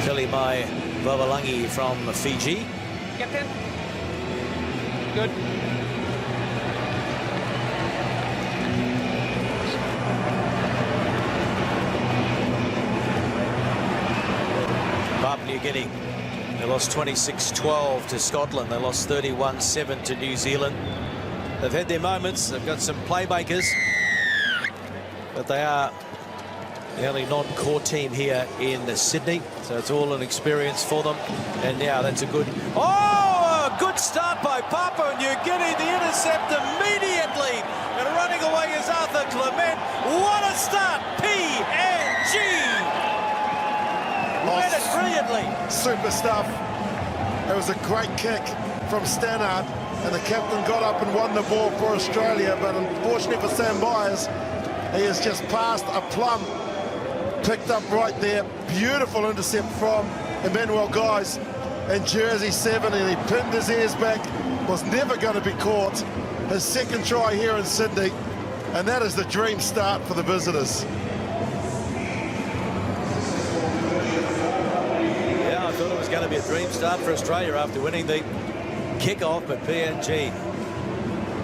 Telimai Vavalangi from Fiji. Captain. Good. Papua New Guinea. They lost 26-12 to Scotland. They lost 31-7 to New Zealand. They've had their moments. They've got some playmakers. But they are the only non-core team here in Sydney. So it's all an experience for them. And now that's a good... Oh, a good start by Papua New Guinea. The intercept immediately. And running away is Arthur Clement. What a start. PNG. Read it brilliantly. Super stuff. It was a great kick from Stannard, and the captain got up and won the ball for Australia, but unfortunately for Sam Byers, he has just passed a plum. Picked up right there. Beautiful intercept from Emmanuel Guys in jersey 7, and he pinned his ears back. Was never going to be caught. His second try here in Sydney, and that is the dream start for the visitors. I thought it was going to be a dream start for Australia after winning the kick-off, but PNG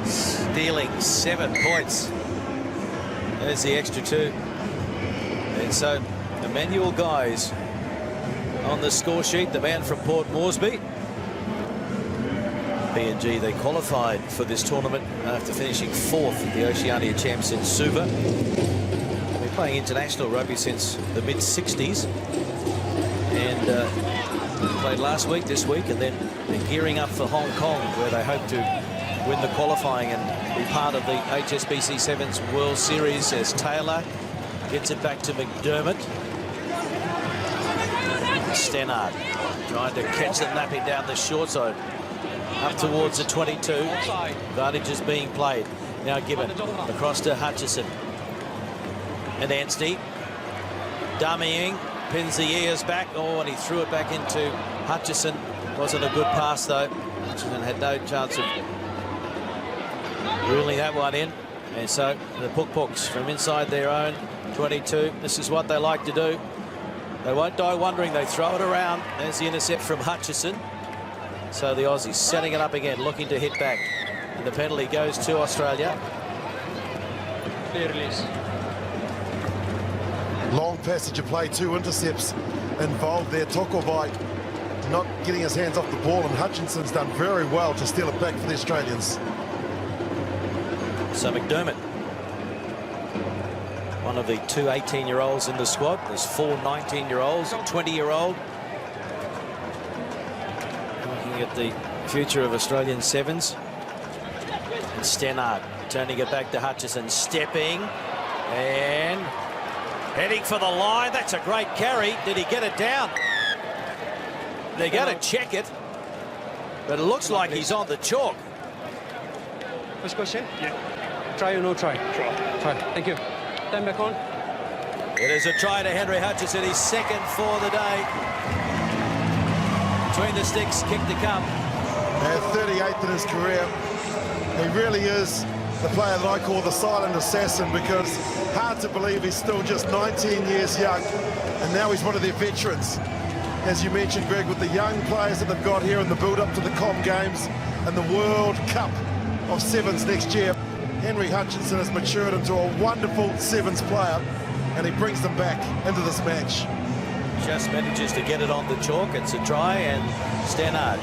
stealing 7 points. There's the extra 2. And so Emmanuel Guys on the score sheet, the man from Port Moresby. PNG, they qualified for this tournament after finishing 4th at the Oceania Champs in Suva. They've been playing international rugby since the mid-60s. And played last week, this week, and then they're gearing up for Hong Kong, where they hope to win the qualifying and be part of the HSBC Sevens World Series as Taylor gets it back to McDermott. Stannard trying to catch them napping down the short side up towards the 22. Advantage is being played. Now given across to Hutchison. And Anstey dummying. Pins the ears back. Oh, and he threw it back into Hutchison. Wasn't a good pass, though. Hutchison had no chance of ruling that one in. And so the Puk-Puks from inside their own 22. This is what they like to do. They won't die wondering. They throw it around. There's the intercept from Hutchison. So the Aussies setting it up again, looking to hit back. And the penalty goes to Australia. Clear release. Long passage of play, 2 intercepts involved there. Tokovai not getting his hands off the ball, and Hutchinson's done very well to steal it back for the Australians. So McDermott, one of the 2 18-year-olds in the squad. There's 4 19-year-olds, a 20-year-old. Looking at the future of Australian Sevens. And Stannard turning it back to Hutchison, stepping and heading for the line. That's a great carry. Did he get it down? They're going to check it, but it looks like he's on the chalk. First question? Yeah. Try or no try? Try. Try. Thank you. Time back on. It is a try to Henry Hutchison, his 2nd for the day. Between the sticks, kick to come. At 38th in his career. He really is the player that I call the silent assassin, because hard to believe he's still just 19 years young, and now he's one of their veterans. As you mentioned, Greg, with the young players that they've got here in the build-up to the Com Games and the World Cup of Sevens next year, Henry Hutchison has matured into a wonderful Sevens player, and he brings them back into this match. Just manages to get it on the chalk. It's a try, and Stannard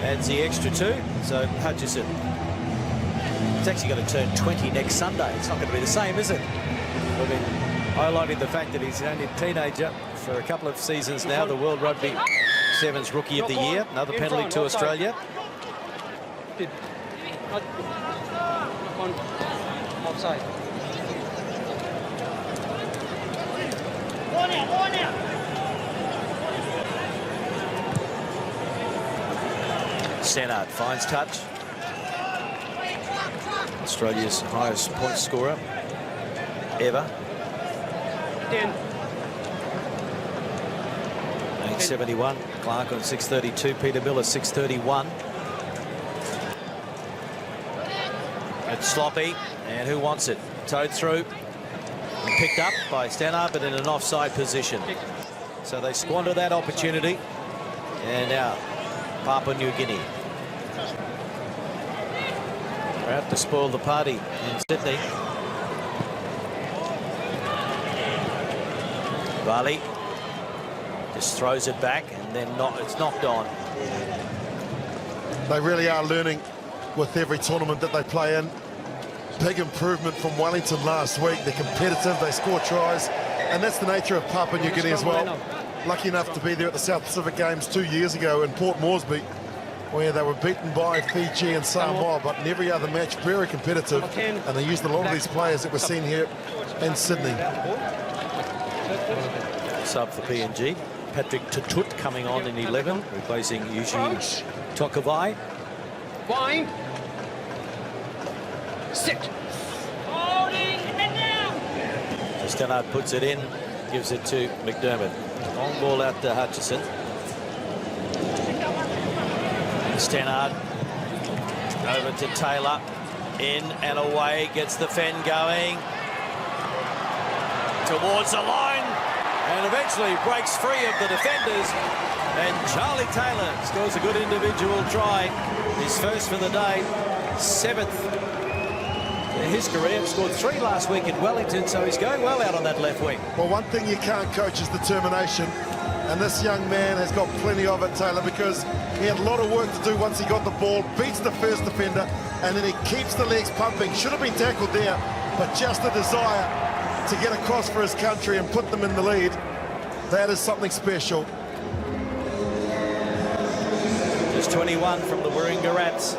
adds the extra 2. So Hutchison, he's actually going to turn 20 next Sunday. It's not going to be the same, is it? We've been highlighting the fact that he's only a teenager for a couple of seasons now. The World Rugby Sevens Rookie of the Year. Another penalty to Australia. Offside. Stannard finds touch. Australia's highest point scorer ever. 10. 871. Clark on 632. Peter Miller 631. It's sloppy, and who wants it? Towed through and picked up by Stannard, but in an offside position. so they squander that opportunity. And now Papua New Guinea. They're out to spoil the party in Sydney. Bali just throws it back, and then it's knocked on. They really are learning with every tournament that they play in. Big improvement from Wellington last week. They're competitive, they score tries, and that's the nature of Papua New Guinea as well. Lucky enough to be there at the South Pacific Games 2 years ago in Port Moresby, where they were beaten by Fiji and Samoa, but in every other match, very competitive, and they used a lot of these players that we're seeing here in Sydney. Sub for PNG. Patrick Tutut coming on in 11, replacing Eugene Tokavai. Wine. Sit. Stannard puts it in, gives it to McDermott. Long ball out to Hutchison. Stannard over to Taylor. In and away, gets the Fen going. Towards the line. And eventually breaks free of the defenders. And Charlie Taylor scores a good individual try. His first for the day. 7th in his career. Scored 3 last week in Wellington, so he's going well out on that left wing. Well, one thing you can't coach is determination. And this young man has got plenty of it, Taylor, because he had a lot of work to do once he got the ball, beats the first defender, and then he keeps the legs pumping. Should have been tackled there, but just the desire to get across for his country and put them in the lead, that is something special. Just 21 from the Warringah Rats.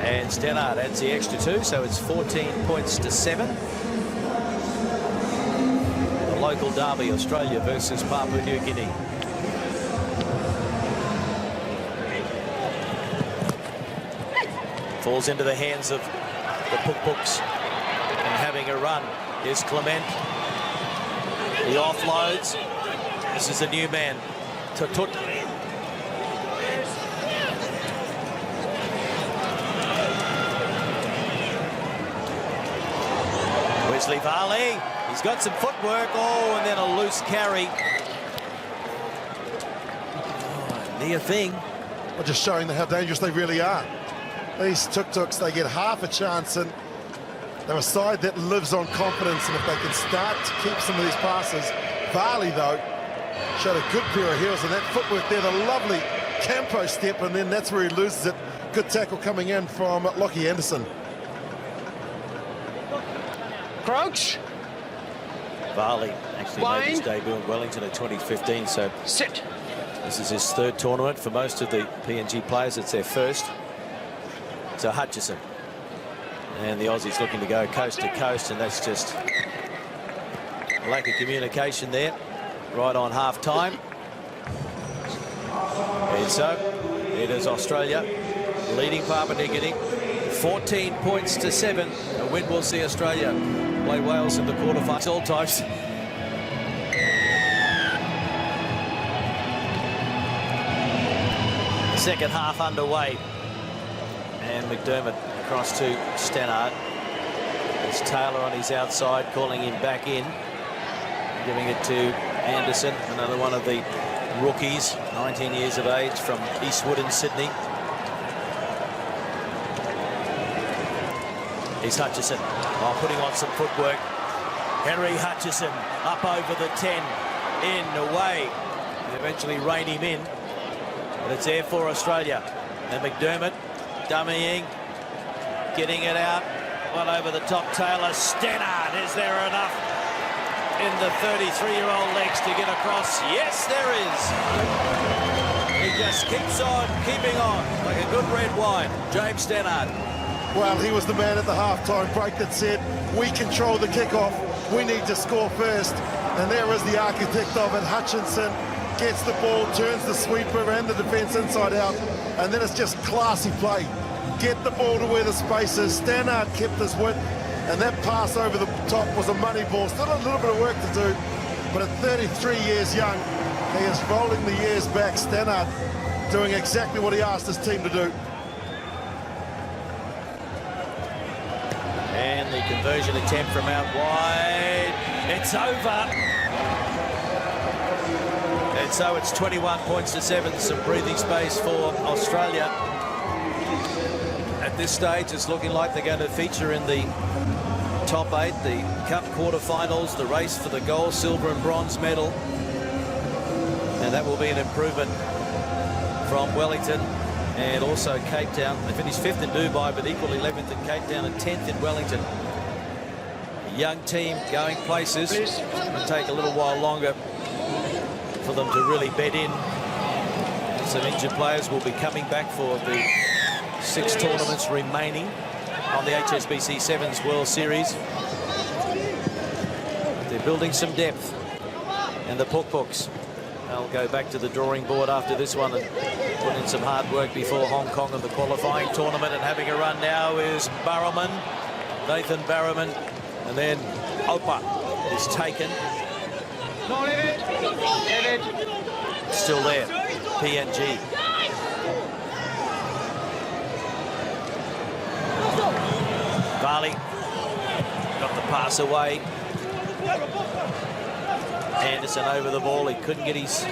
And Stannard adds the extra 2, so it's 14 points to 7. The local derby, Australia versus Papua New Guinea. Falls into the hands of the Puk-Puks and having a run. Here's Clement. He offloads. This is a new man, Tutut. Wesley Varley, he's got some footwork. Oh, and then a loose carry. Oh, near thing. Well, just showing how dangerous they really are. These tuk-tuks, they get half a chance, and they're a side that lives on confidence, and if they can start to keep some of these passes. Varley, though, showed a good pair of heels, and that footwork there, the lovely Campo step, and then that's where he loses it. Good tackle coming in from Lockie Anderson. Crouch. Varley actually made his debut in Wellington in 2015, so sit. This is his 3rd tournament. For most of the PNG players, it's their 1st. So Hutchison. And the Aussies looking to go coast to coast, and that's just a lack of communication there, right on half-time. And so, it is Australia leading Papua New Guinea. 14 points to 7. A win will see Australia play Wales in the quarterfinals all times. Second half underway. And McDermott across to Stannard. It's Taylor on his outside, calling him back in. Giving it to Anderson, another one of the rookies, 19 years of age, from Eastwood in Sydney. Here's Hutchison, putting on some footwork. Henry Hutchison up over the 10, in, away. They eventually rein him in, but it's there for Australia. And McDermott dummying, getting it out, one over the top. Taylor. Stannard, is there enough in the 33-year-old legs to get across? Yes, there is. He just keeps on keeping on like a good red wine. James Stannard. Well, he was the man at the half-time break that said, we control the kickoff, we need to score first. And there is the architect of it. Hutchinson gets the ball, turns the sweeper and the defence inside out, and then it's just classy play. Get the ball to where the space is. Stannard kept his width, and that pass over the top was a money ball. Still a little bit of work to do, but at 33 years young, he is rolling the years back. Stannard doing exactly what he asked his team to do. And the conversion attempt from out wide. It's over. And so it's 21 points to 7. Some breathing space for Australia. At this stage, it's looking like they're going to feature in the top 8, the Cup quarterfinals, the race for the gold, silver and bronze medal. And that will be an improvement from Wellington and also Cape Town. They finished 5th in Dubai, but equal 11th in Cape Town and 10th in Wellington. A young team going places. It'll take a little while longer for them to really bed in. Some injured players will be coming back for the 6 tournaments remaining on the HSBC Sevens World Series. They're building some depth. And the Puk-Puks, they'll go back to the drawing board after this one and put in some hard work before Hong Kong in the qualifying tournament. And having a run now is Barrowman, Nathan Barrowman, and then Opa is taken. Still there, PNG. Varley got the pass away. Anderson over the ball. He couldn't get his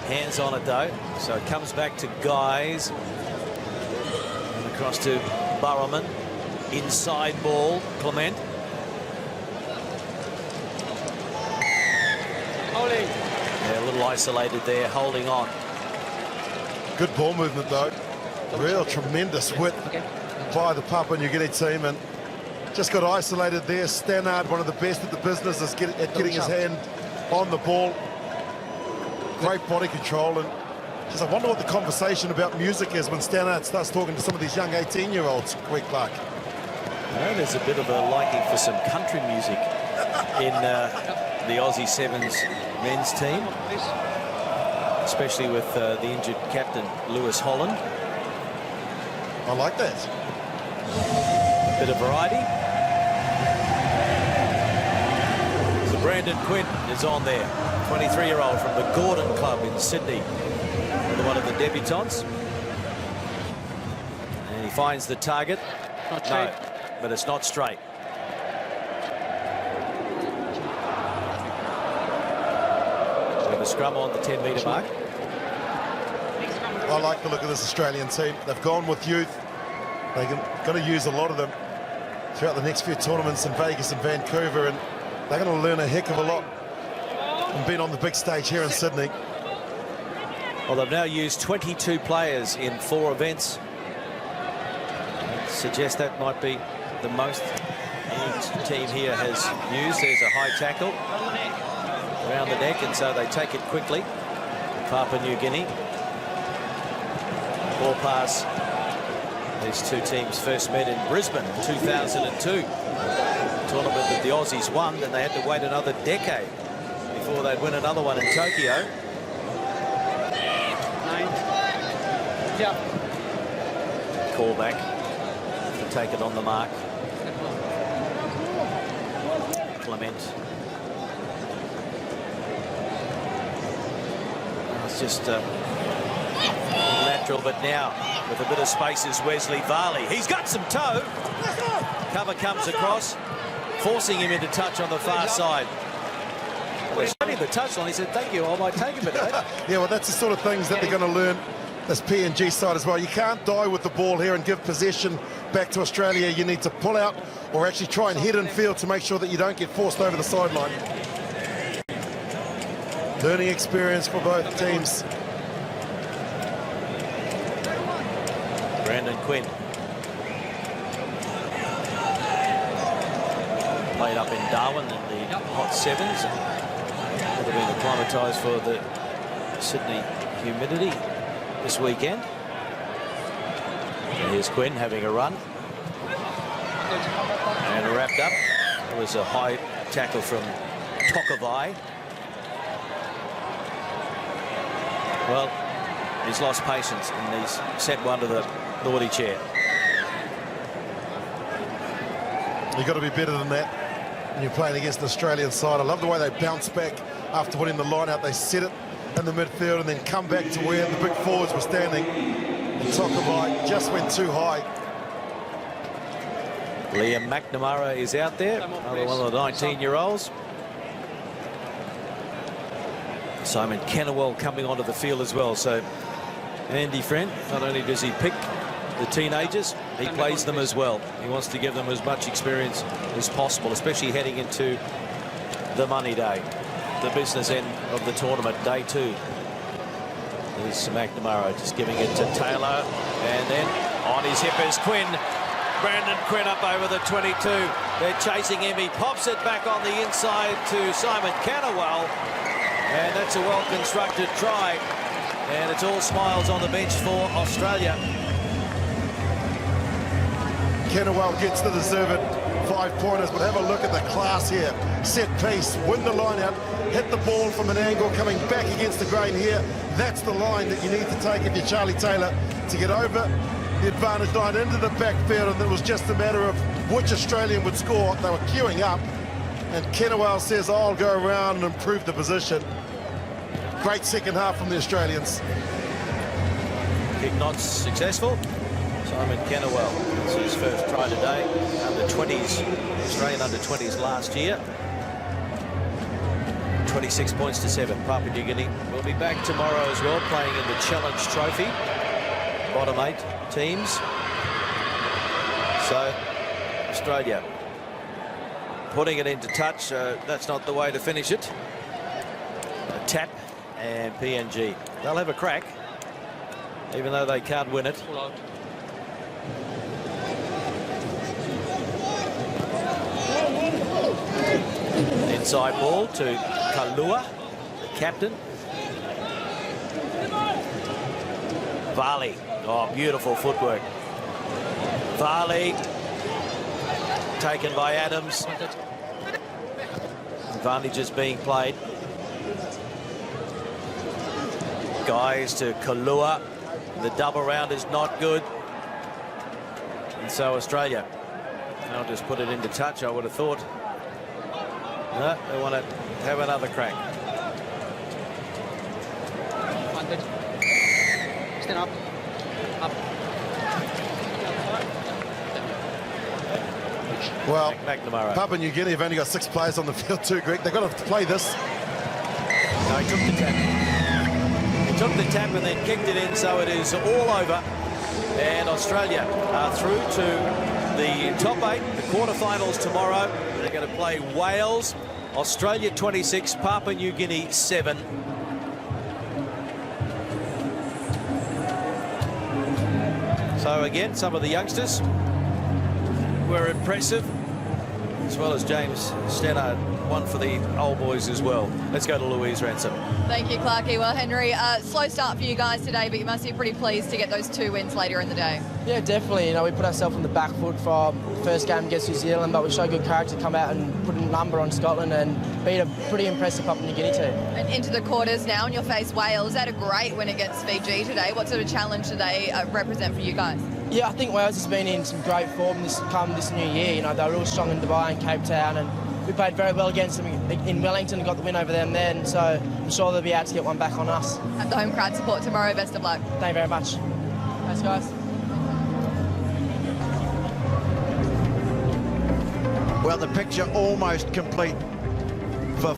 hands on it though. So it comes back to Guys. And across to Barrowman. Inside ball, Clement. Yeah, a little isolated there, holding on. Good ball movement though. Real tremendous width by the Papua New Guinea team, and just got isolated there. Stannard, one of the best at the business, is getting his hand on the ball. Great body control, and just I wonder what the conversation about music is when Stannard starts talking to some of these young 18-year-olds, Greg Clark. Well, there's a bit of a liking for some country music in the Aussie Sevens men's team, especially with the injured captain Lewis Holland. I like that. Bit of variety. So Brandon Quinn is on there, 23-year-old from the Gordon Club in Sydney, one of the debutants. And he finds the target. No, but it's not straight. The scrum on the 10-metre mark. I like the look of this Australian team. They've gone with youth. They're going to use a lot of them throughout the next few tournaments in Vegas and Vancouver, and they're going to learn a heck of a lot from being on the big stage here in Sydney. Well, they've now used 22 players in 4 events. I'd suggest that might be the most any team here has used. There's a high tackle around the neck, and so they take it quickly. Papua New Guinea. Ball pass. These two teams first met in Brisbane in 2002. A tournament that the Aussies won, and they had to wait another decade before they'd win another one in Tokyo. Call back to take it on the mark. Clement. It's just lateral, but now with a bit of space is Wesley Varley. He's got some toe. Cover comes across, forcing him into touch on the far side. Well, showed him the touchline. He said, "Thank you, I might take him." Yeah, well, that's the sort of things that they're going to learn this PNG side as well. You can't die with the ball here and give possession back to Australia. You need to pull out or actually try and hit and field to make sure that you don't get forced over the sideline. Learning experience for both teams. Brandon Quinn. Played up in Darwin in the hot 7s. Would have been acclimatised for the Sydney humidity this weekend. And here's Quinn having a run. And wrapped up. It was a high tackle from Tokavai. Well, he's lost patience and he's sent one to the naughty chair. You've got to be better than that when you're playing against the Australian side. I love the way they bounce back after putting the line out. They set it in the midfield and then come back to where the big forwards were standing. And Tokavai just went too high. Liam McNamara is out there, another one of the 19-year-olds. Simon Kennewell coming onto the field as well. So Andy Friend, not only does he pick the teenagers, he plays them as well. He wants to give them as much experience as possible, especially heading into the money day, the business end of the tournament, day 2. There's McNamara just giving it to Taylor, and then on his hip is Quinn. Brandon Quinn up over the 22. They're chasing him. He pops it back on the inside to Simon Kennewell, and that's a well-constructed try. And it's all smiles on the bench for Australia. Kennewell gets the deserved 5-pointers, but have a look at the class here. Set piece, win the line out, hit the ball from an angle, coming back against the grain here. That's the line that you need to take if you're Charlie Taylor to get over the advantage line into the backfield, and it was just a matter of which Australian would score. They were queuing up, and Kennewell says, I'll go around and improve the position. Great second half from the Australians. Kick not successful. Simon Kennewell, it's his first try today. Under 20s, Australian under 20s last year. 26 points to 7. Papua New Guinea will be back tomorrow as well, playing in the Challenge Trophy. Bottom 8 teams. So Australia putting it into touch. That's not the way to finish it. A tap, and PNG, they'll have a crack, even though they can't win it. Inside ball to Kalua, the captain. Varley, oh, beautiful footwork. Varley taken by Adams. Advantages being played. Guys to Kalua. The double round is not good. And so Australia, they'll just put it into touch, I would have thought. No, they want to have another crack. Stand up. Up. Well, McNamara. Papua New Guinea have only got 6 players on the field too, Greg. They've got to play this. No, he took the tap. He took the tap and then kicked it in, so it is all over. And Australia are through to the top 8, the quarterfinals tomorrow. They're going to play Wales, Australia 26, Papua New Guinea 7. So again, some of the youngsters were impressive, as well as James Stannard, one for the old boys as well. Let's go to Louise Ransom. Thank you, Clarkie. Well, Henry, slow start for you guys today, but you must be pretty pleased to get those 2 wins later in the day. Yeah, definitely. You know, we put ourselves on the back foot for first game against New Zealand, but we showed good character to come out and put a number on Scotland and beat a pretty impressive Papua New Guinea team. And into the quarters now, and you'll face Wales. Had a great win against Fiji today. What sort of challenge do they represent for you guys? Yeah, I think Wales has been in some great form this new year. You know, they were real strong in Dubai and Cape Town, and we played very well against them in Wellington and got the win over them then. So I'm sure they'll be able to get one back on us. Have the home crowd support tomorrow. Best of luck. Thank you very much. Thanks, guys. Well, the picture almost complete